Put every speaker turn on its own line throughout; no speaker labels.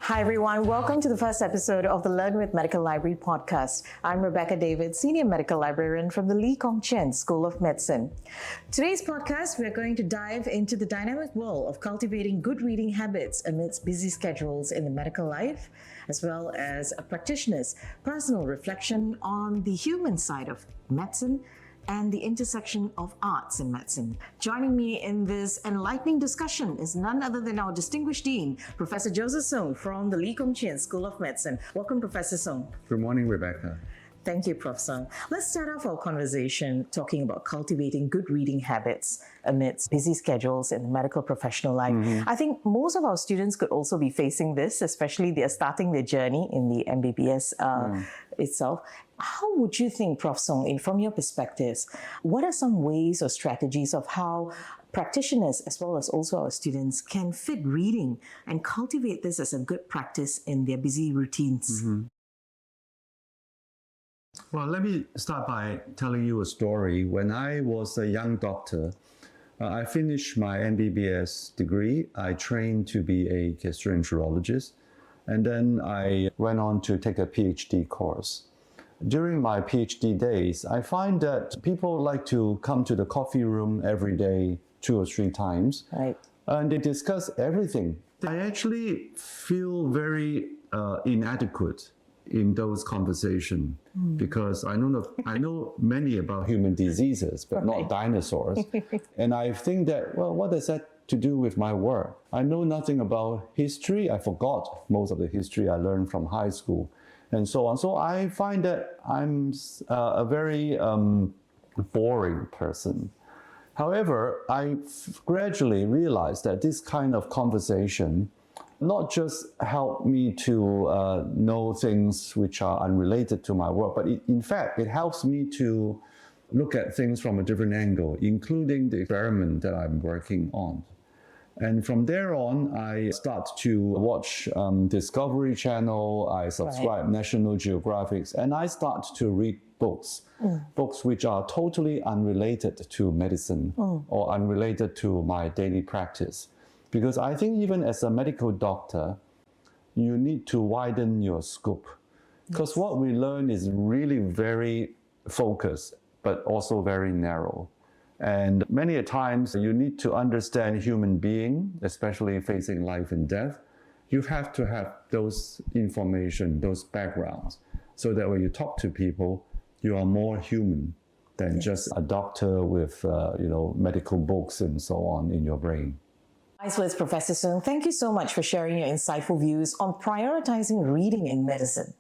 Hi everyone, welcome to the first episode of the Learn with Medical Library podcast. I'm Rebecca David, Senior Medical Librarian from the Chian School of Medicine. Today's podcast, we're going to dive into the dynamic world of cultivating good reading habits amidst busy schedules in the medical life, as well as a practitioner's personal reflection on the human side of medicine and the intersection of arts and medicine. Joining me in this enlightening discussion is none other than our distinguished Dean, Professor Joseph Song from the Chian School of Medicine. Welcome, Professor Song.
Good morning, Rebecca.
Thank you, Prof. Song. Let's start off our conversation talking about cultivating good reading habits amidst busy schedules in the medical professional life. I think most of our students could also be facing this, especially they're starting their journey in the MBBS itself. How would you think, Prof. Song, from your perspectives, what are some ways or strategies of how practitioners as well as also our students can fit reading and cultivate this as a good practice in their busy routines?
Well, let me start by telling you a story. When I was a young doctor, I finished my MBBS degree. I trained to be a gastroenterologist, and then I went on to take a PhD course. During my PhD days, I find that people like to come to the coffee room every day 2 or 3 times,
Right.
and they discuss everything. I actually feel very inadequate in those conversations because I know many about human diseases, but not dinosaurs. And I think that, well, what does that to do with my work? I know nothing about history. I forgot most of the history I learned from high school and so on. So I find that I'm a very boring person. However, I gradually realized that this kind of conversation not just help me to know things which are unrelated to my work, but in fact, it helps me to look at things from a different angle, including the experiment that I'm working on. And from there on, I start to watch Discovery Channel, I subscribe National Geographic, and I start to read books, books which are totally unrelated to medicine or unrelated to my daily practice. Because I think even as a medical doctor, you need to widen your scope. Because what we learn is really very focused, but also very narrow. And many a times you need to understand human being, especially facing life and death. You have to have those information, those backgrounds, so that when you talk to people, you are more human than just a doctor with medical books and so on in your brain.
Nice words, Professor Song. Thank you so much for sharing your insightful views on prioritizing reading in medicine.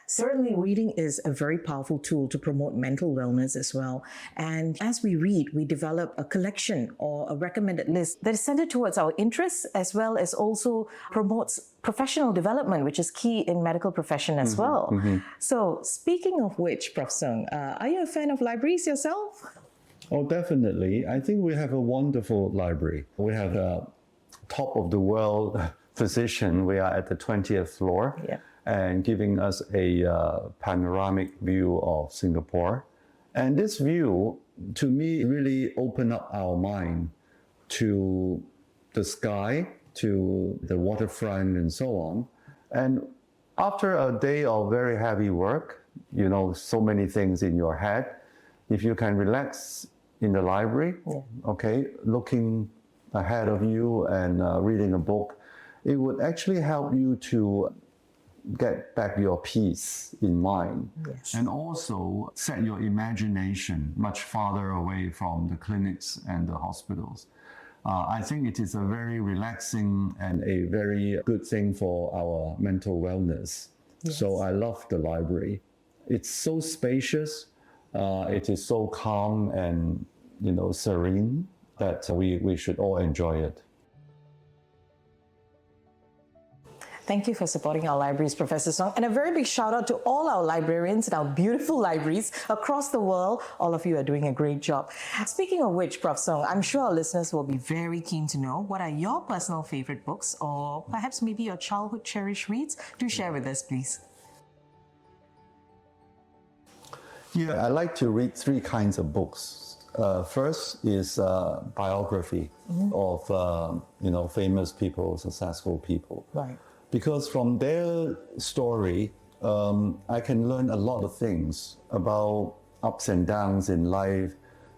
Certainly, reading is a very powerful tool to promote mental wellness as well. And as we read, we develop a collection or a recommended list that is centered towards our interests as well as also promotes professional development, which is key in medical profession as well. So speaking of which, Prof. Song, are you a fan of libraries yourself?
Oh, definitely. I think we have a wonderful library. We have a top of the world position. We are at the 20th floor and giving us a panoramic view of Singapore. And this view, to me, really opened up our mind to the sky, to the waterfront and so on. And after a day of very heavy work, so many things in your head, if you can relax in the library, looking ahead of you and reading a book, it would actually help you to get back your peace in mind and also set your imagination much farther away from the clinics and the hospitals. I think it is a very relaxing and a very good thing for our mental wellness. So I love the library. It's so spacious. It is so calm and serene that we should all enjoy it.
Thank you for supporting our libraries, Professor Song. And a very big shout out to all our librarians in our beautiful libraries across the world. All of you are doing a great job. Speaking of which, Prof. Song, I'm sure our listeners will be very keen to know what are your personal favorite books or perhaps maybe your childhood cherished reads. Do share with us, please.
Yeah, I like to read 3 kinds of books. First is biography of famous people, successful people.
Right.
because from their story, I can learn a lot of things about ups and downs in life,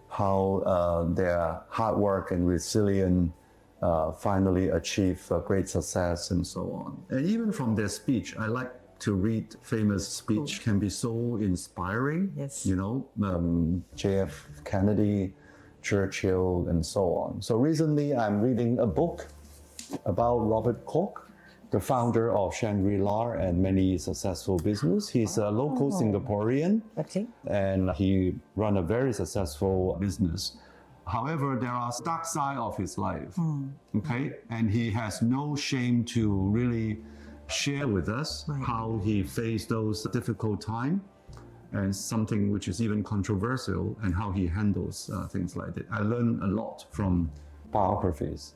how their hard work and resilience finally achieve great success and so on. And even from their speech, I like to read famous speech, can be so inspiring.
Yes.
You know, J.F. Kennedy, Churchill, and so on. So recently I'm reading a book about Robert Koch, the founder of Shangri-La and many successful business. He's a local Singaporean,
Okay.
and he run a very successful business. However, there are dark side of his life, okay? And he has no shame to really share with us how he faced those difficult time, and something which is even controversial, and how he handles things like that. I learned a lot from biographies.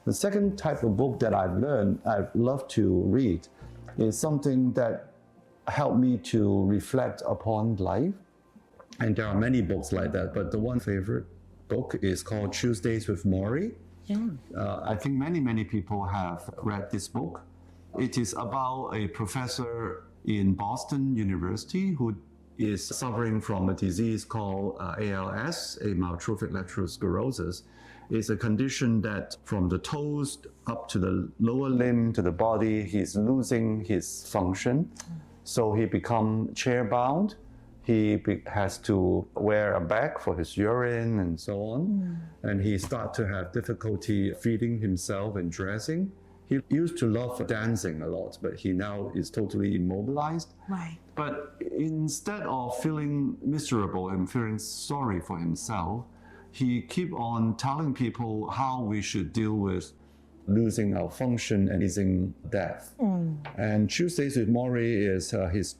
The second type of book that I've loved to read is something that helped me to reflect upon life. And there are many books like that, but the one favorite book is called Tuesdays with Morrie. I think many people have read this book. It is about a professor in Boston University who is suffering from a disease called ALS, amyotrophic lateral sclerosis. It's a condition that from the toes up to the lower limb to the body, he's losing his function. So he becomes chair-bound. He has to wear a bag for his urine and so on. And he starts to have difficulty feeding himself and dressing. He used to love dancing a lot, but he now is totally immobilized.
Right.
But instead of feeling miserable and feeling sorry for himself, he keep on telling people how we should deal with losing our function and losing death. And Tuesdays with Morrie is his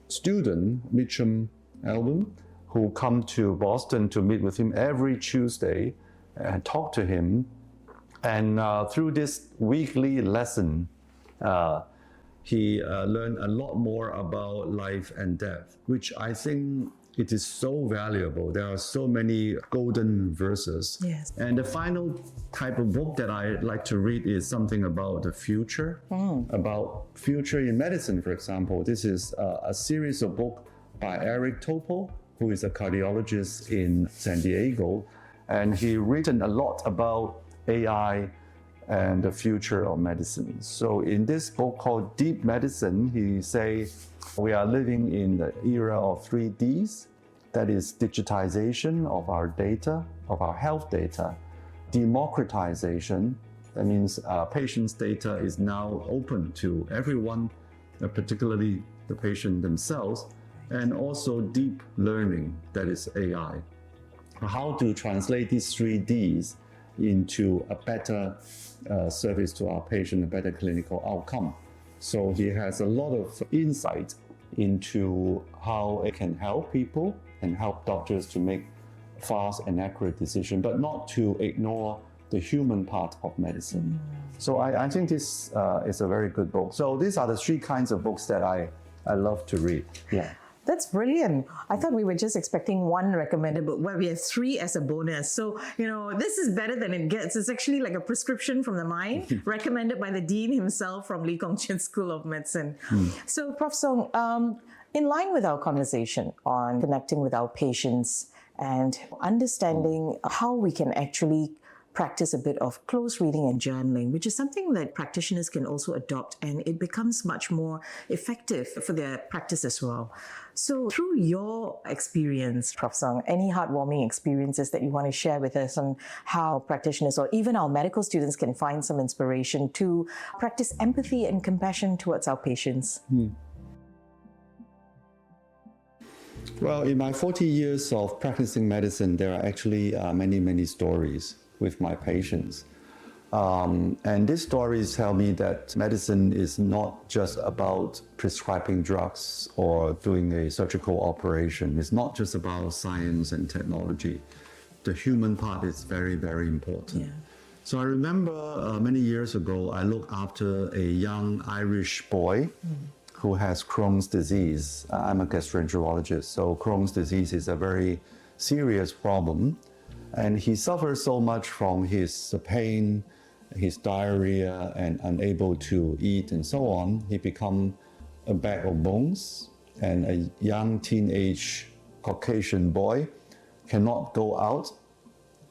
student, Mitchum Album, who come to Boston to meet with him every Tuesday and talk to him. And through this weekly lesson, he learned a lot more about life and death, which I think it is so valuable. There are so many golden verses.
Yes.
And the final type of book that I like to read is something about the future, about future in medicine, for example. This is a series of books by Eric Topol, who is a cardiologist in San Diego. And he written a lot about AI and the future of medicine. So in this book called Deep Medicine, he say, we are living in the era of 3Ds, that is digitization of our data, of our health data, democratization, that means patient's data is now open to everyone, particularly the patient themselves, and also deep learning, that is AI. How to translate these 3Ds into a better service to our patient, a better clinical outcome. So he has a lot of insight into how it can help people and help doctors to make fast and accurate decisions, but not to ignore the human part of medicine. So I think this is a very good book. So these are the three kinds of books that I love to read. Yeah.
That's brilliant. I thought we were just expecting one recommended book, where we have three as a bonus. So, this is better than it gets. It's actually like a prescription from the mind, recommended by the dean himself from Lee Kong Chian School of Medicine. So, Prof. Song, in line with our conversation on connecting with our patients and understanding how we can actually practice a bit of close reading and journaling, which is something that practitioners can also adopt, and it becomes much more effective for their practice as well. So through your experience, Prof. Song, any heartwarming experiences that you want to share with us on how practitioners or even our medical students can find some inspiration to practice empathy and compassion towards our patients?
Well, in my 40 years of practicing medicine, there are actually many stories with my patients. And these stories tell me that medicine is not just about prescribing drugs or doing a surgical operation. It's not just about science and technology. The human part is very important.
Yeah.
So I remember many years ago, I looked after a young Irish boy who has Crohn's disease. I'm a gastroenterologist, so Crohn's disease is a very serious problem. And he suffers so much from his pain his diarrhea and unable to eat and so on, he become a bag of bones, and a young teenage Caucasian boy cannot go out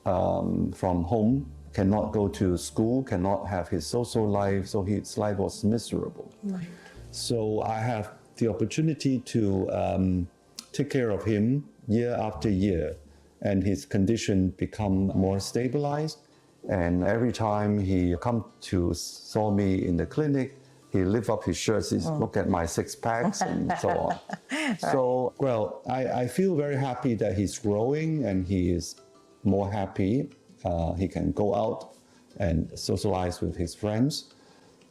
from home, cannot go to school, cannot have his social life, so his life was miserable.
Right.
So I have the opportunity to take care of him year after year, and his condition become more stabilized. And every time he come to saw me in the clinic, he lift up his shirts, he look at my six packs and so on. So, well, I feel very happy that he's growing and he is more happy. He can go out and socialize with his friends.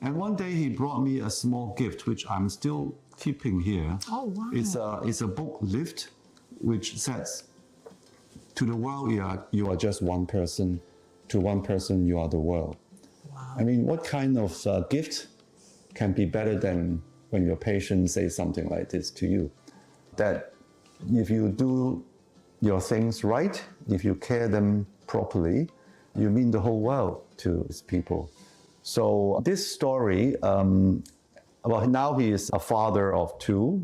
And one day he brought me a small gift, which I'm still keeping here.
Oh, wow.
It's a book lift, which says, to the world, you are just one person. To one person, you are the world.
Wow.
I mean, what kind of gift can be better than when your patient says something like this to you? That if you do your things right, if you care them properly, you mean the whole world to these people. So this story, well, now he is a father of two.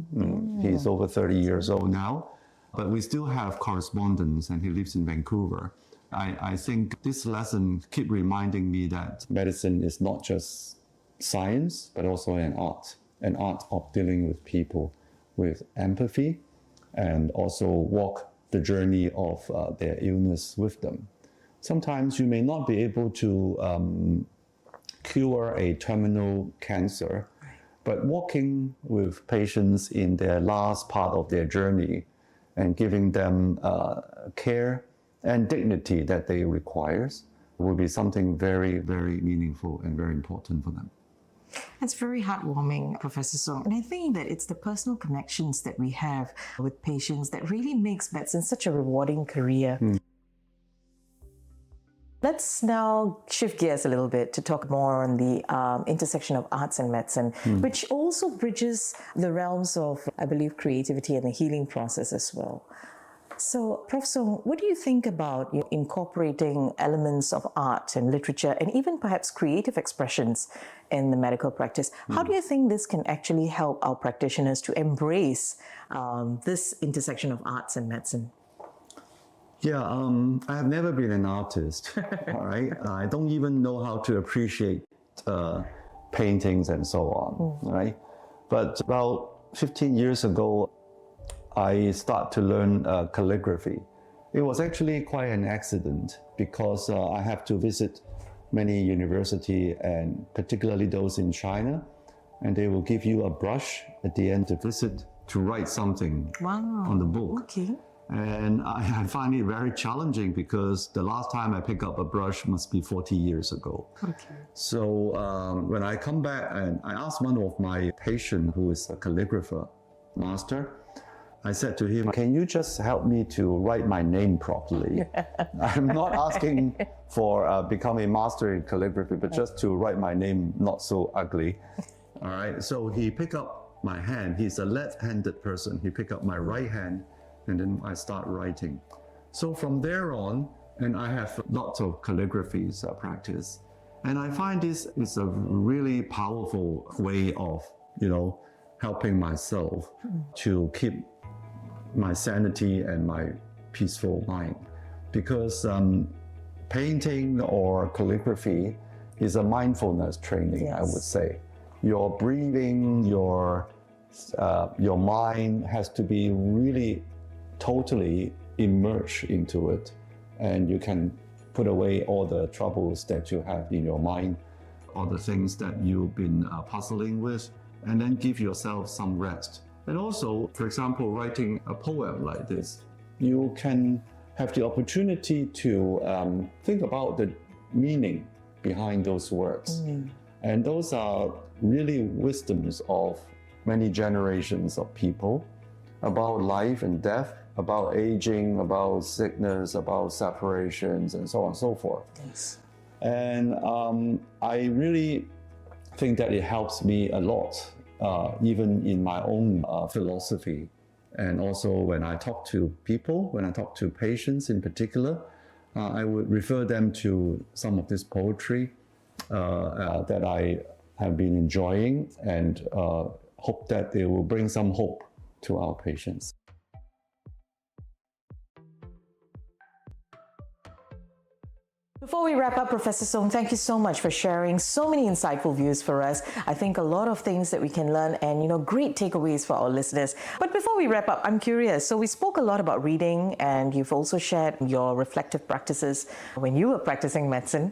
He's over 30 years old now, but we still have correspondence, and he lives in Vancouver. I think this lesson keep reminding me that medicine is not just science, but also an art of dealing with people with empathy, and also walk the journey of their illness with them. Sometimes you may not be able to cure a terminal cancer, but walking with patients in their last part of their journey and giving them care and dignity that they require will be something very, very meaningful and very important for them.
That's very heartwarming, Professor Song. And I think that it's the personal connections that we have with patients that really makes medicine such a rewarding career. Let's now shift gears a little bit to talk more on the intersection of arts and medicine, which also bridges the realms of, I believe, creativity and the healing process as well. So, Prof. Song, what do you think about incorporating elements of art and literature and even perhaps creative expressions in the medical practice? How do you think this can actually help our practitioners to embrace this intersection of arts and medicine?
Yeah, I have never been an artist, all right? I don't even know how to appreciate paintings and so on, right? But about 15 years ago, I started to learn calligraphy. It was actually quite an accident because I have to visit many universities, and particularly those in China, and they will give you a brush at the end to visit to write something on the book.
Okay.
And I find it very challenging because the last time I picked up a brush must be 40 years ago.
Okay.
So when I come back, and I asked one of my patients who is a calligrapher master, I said to him, can you just help me to write my name properly? I'm not asking for becoming a master in calligraphy, but just to write my name not so ugly. All right, so he picked up my hand. He's a left-handed person. He picked up my right hand, and then I start writing. So from there on, and I have lots of calligraphies practice, and I find this is a really powerful way of, helping myself to keep my sanity and my peaceful mind. Because painting or calligraphy is a mindfulness training,
Yes.
I would say. Your breathing, your mind has to be really totally immersed into it, and you can put away all the troubles that you have in your mind, all the things that you've been puzzling with, and then give yourself some rest. And also, for example, writing a poem like this, you can have the opportunity to think about the meaning behind those words. And those are really wisdoms of many generations of people about life and death, about aging, about sickness, about separations, and so on and so forth.
Yes.
And I really think that it helps me a lot, even in my own philosophy. And also when I talk to people, when I talk to patients in particular, I would refer them to some of this poetry that I have been enjoying, and hope that they will bring some hope to our patients.
Before we wrap up, Professor Song, thank you so much for sharing so many insightful views for us. I think a lot of things that we can learn and, great takeaways for our listeners. But before we wrap up, I'm curious. So we spoke a lot about reading, and you've also shared your reflective practices when you were practicing medicine.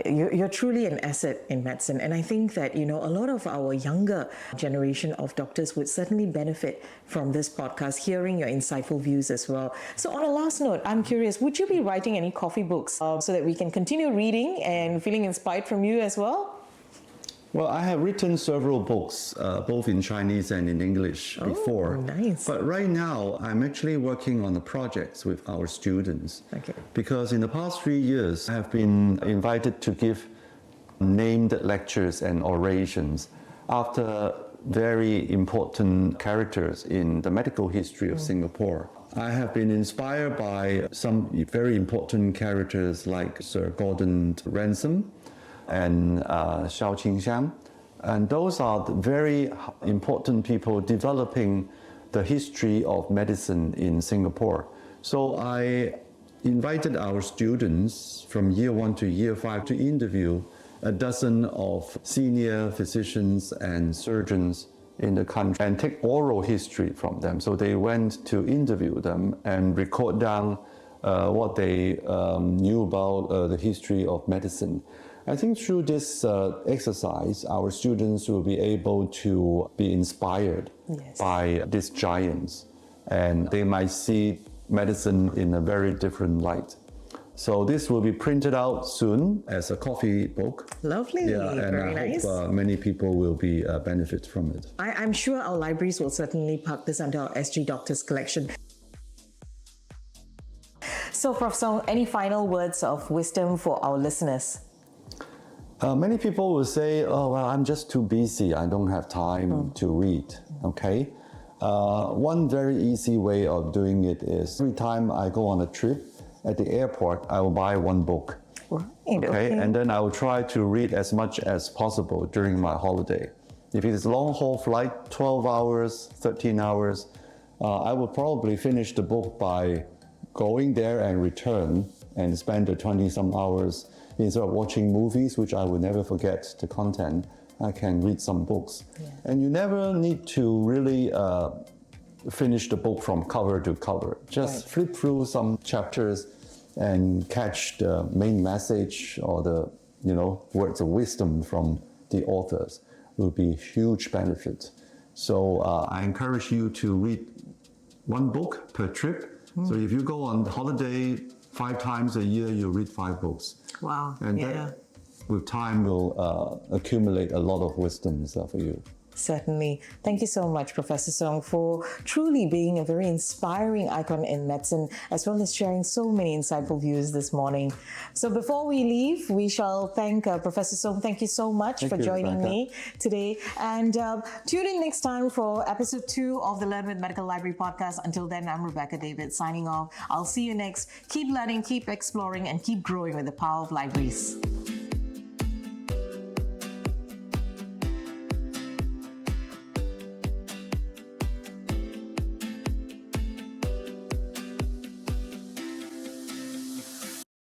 You're truly an asset in medicine. And I think that, a lot of our younger generation of doctors would certainly benefit from this podcast, hearing your insightful views as well. So on a last note, I'm curious, would you be writing any coffee books so that we can continue reading and feeling inspired from you as well?
Well, I have written several books, both in Chinese and in English before.
Nice.
But right now, I'm actually working on the projects with our students.
Okay.
Because in the past 3 years, I have been invited to give named lectures and orations after very important characters in the medical history of Singapore. I have been inspired by some very important characters like Sir Gordon Ransom and Xiao Qingxiang. And those are the very important people developing the history of medicine in Singapore. So I invited our students from year 1 to year 5 to interview a dozen of senior physicians and surgeons in the country and take oral history from them. So they went to interview them and record down what they knew about the history of medicine. I think through this exercise, our students will be able to be inspired by these giants, and they might see medicine in a very different light. So this will be printed out soon as a coffee book.
Lovely,
yeah, and
very
I
nice.
hope many people will be benefit from it.
I'm sure our libraries will certainly park this under our SG Doctors collection. So, Prof. Song, any final words of wisdom for our listeners?
Many people will say, oh, well, I'm just too busy. I don't have time to read, okay? One very easy way of doing it is every time I go on a trip, at the airport, I will buy one book.
Right,
okay, and then I will try to read as much as possible during my holiday. If it is a long haul flight, 12 hours, 13 hours, I will probably finish the book by going there and return and spend the 20 some hours. Instead of watching movies, which I will never forget the content, I can read some books. Yeah. And you never need to really finish the book from cover to cover. Just flip through some chapters and catch the main message or the words of wisdom from the authors will be huge benefit. So I encourage you to read one book per trip. So if you go on holiday 5 times a year, you read 5 books.
Wow.
And that with time will accumulate a lot of wisdoms for you.
Certainly. Thank you so much, Professor Song, for truly being a very inspiring icon in medicine, as well as sharing so many insightful views this morning. So before we leave, we shall thank Professor Song. Thank you so much for joining me today. And tune in next time for episode 2 of the Learn with Medical Library podcast. Until then, I'm Rebecca David signing off. I'll see you next. Keep learning, keep exploring, and keep growing with the power of libraries.